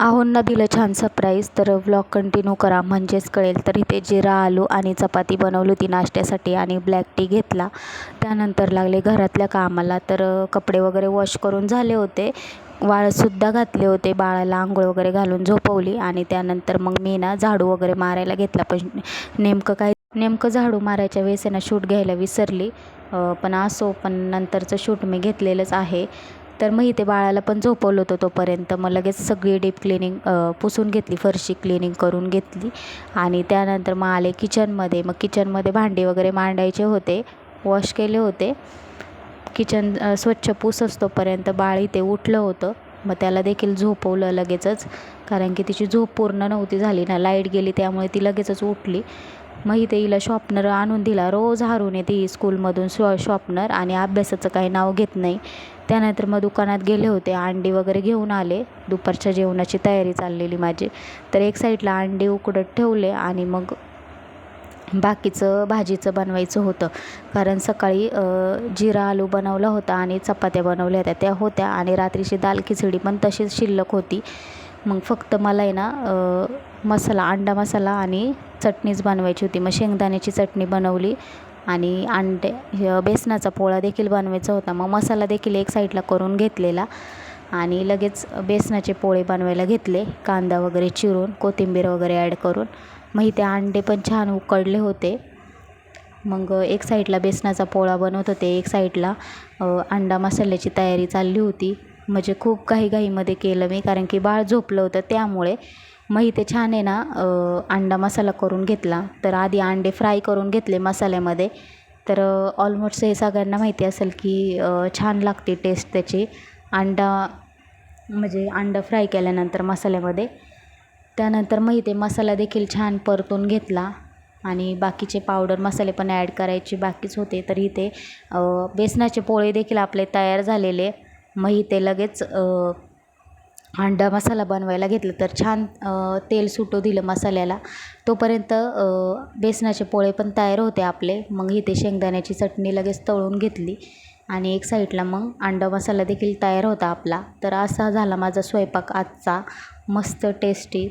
आहोंना दिलं छान सरप्राईज, तर व्लॉग कंटिन्यू करा म्हणजेच कळेल. तर इथे जिरा आलू आणि चपाती बनवली होती नाश्त्यासाठी आणि ब्लॅक टी घेतला. त्यानंतर लागले घरातल्या कामाला. तर कपडे वगैरे वॉश करून झाले होते, वाळतसुद्धा घातले होते, बाळाला आंघोळ वगैरे घालून झोपवली आणि त्यानंतर मग मी ना झाडू वगैरे मारायला घेतला. पण नेमकं झाडू मारायच्या वेळेस ना शूट घ्यायला विसरली. पण नंतरचं शूट मी घेतलेलंच आहे. तर मग इथे बाळाला पण झोपवलं होतं तोपर्यंत. मग लगेच सगळी डीप क्लिनिंग पुसून घेतली, फरशी क्लिनिंग करून घेतली आणि त्यानंतर मग आले किचनमध्ये. मग किचनमध्ये भांडी वगैरे मांडायचे होते, वॉश केले होते. किचन स्वच्छ पुसच तोपर्यंत बाळ इथे उठलं होतं. मग त्याला देखील झोपवलं लगेचच, कारण की तिची झोप पूर्ण नव्हती झाली ना, लाईट गेली त्यामुळे ती लगेचच उठली. मग इथे हिला शॉर्पनर आणून दिला. रोज हारून येते ही स्कूलमधून शॉर्पनर आणि अभ्यासाचं काही नाव घेत नाही. त्यानंतर मग दुकानात गेले होते, अंडी वगैरे घेऊन आले. दुपारच्या जेवणाची तयारी चाललेली माझी. तर एक साईडला अंडी उकडत ठेवले आणि मग बाकीचं भाजीचं बनवायचं होतं, कारण सकाळी जिरा आलू बनवला होता आणि चपात्या बनवल्या होत्या त्या होत्या आणि रात्रीची दाल खिचडी पण तशीच शिल्लक होती. मग फक्त मला आहे ना अंडा मसाला आणि चटणीच बनवायची होती. मग शेंगदाण्याची चटणी बनवली आणि बेसनाचा पोळा देखील बनवायचा होता. मग मसाला देखील एक साईडला करून घेतलेला आणि लगेच बेसनाचे पोळे बनवायला घेतले, कांदा वगैरे चिरून, कोथिंबीर वगैरे ॲड करून. मग इथे अंडे पण छान उकडले होते. मग एक साईडला बेसनाचा पोळा बनवत होते, एक साईडला अंडा मसाल्याची तयारी चालली होती. म्हणजे खूप घाईमध्ये केलं मी, कारण की बाळ झोपलं होतं त्यामुळे. मग इथे छान आहे ना अंडा मसाला करून घेतला. तर आधी अंडे फ्राय करून घेतले मसाल्यामध्ये. तर ऑलमोस्ट हे सगळ्यांना माहिती असेल की छान लागते टेस्ट त्याची अंडा फ्राय केल्यानंतर मसाल्यामध्ये. त्यानंतर मग इथे मसाला देखील छान परतून घेतला आणि बाकीचे पावडर मसाले पण ॲड करायचे बाकीच होते. तर इथे बेसनाचे पोळे देखील आपले तयार झालेले. मग इथे लगेच अंडा मसाला बनवायला घेतलं. तर छान तेल सुटू दिलं मसाल्याला. तोपर्यंत बेसनाचे पोळे पण तयार होते आपले. मग इथे शेंगदाण्याची चटणी लगेच तळून घेतली आणि एक साईडला मग अंडा मसाला देखील तयार होता आपला. तर असा झाला माझा स्वयंपाक आजचा, मस्त टेस्टी.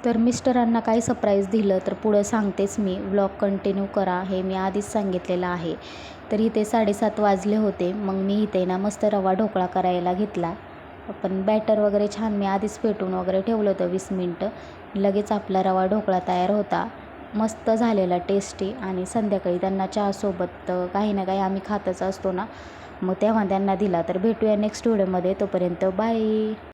तर मिस्टरांना काय सरप्राईज दिलं तर पुढं सांगतेच मी. व्लॉग कंटिन्यू करा, हे मी आधीच सांगितलेलं आहे. तर इथे 7:30 वाजले होते. मग मी इथे ना मस्त रवा ढोकळा करायला घेतला. पण बॅटर वगैरे छान मी आधीच फेटून वगैरे ठेवलं होतं 20 मिनटं. लगेच आपला रवा ढोकळा तयार होता, मस्त झालेला, टेस्टी. आणि संध्याकाळी त्यांना चहासोबत काही ना काही आम्ही खातच असतो ना, मग तेव्हा त्यांना दिला. तर भेटूया नेक्स्ट व्हिडिओमध्ये. तोपर्यंत बाय.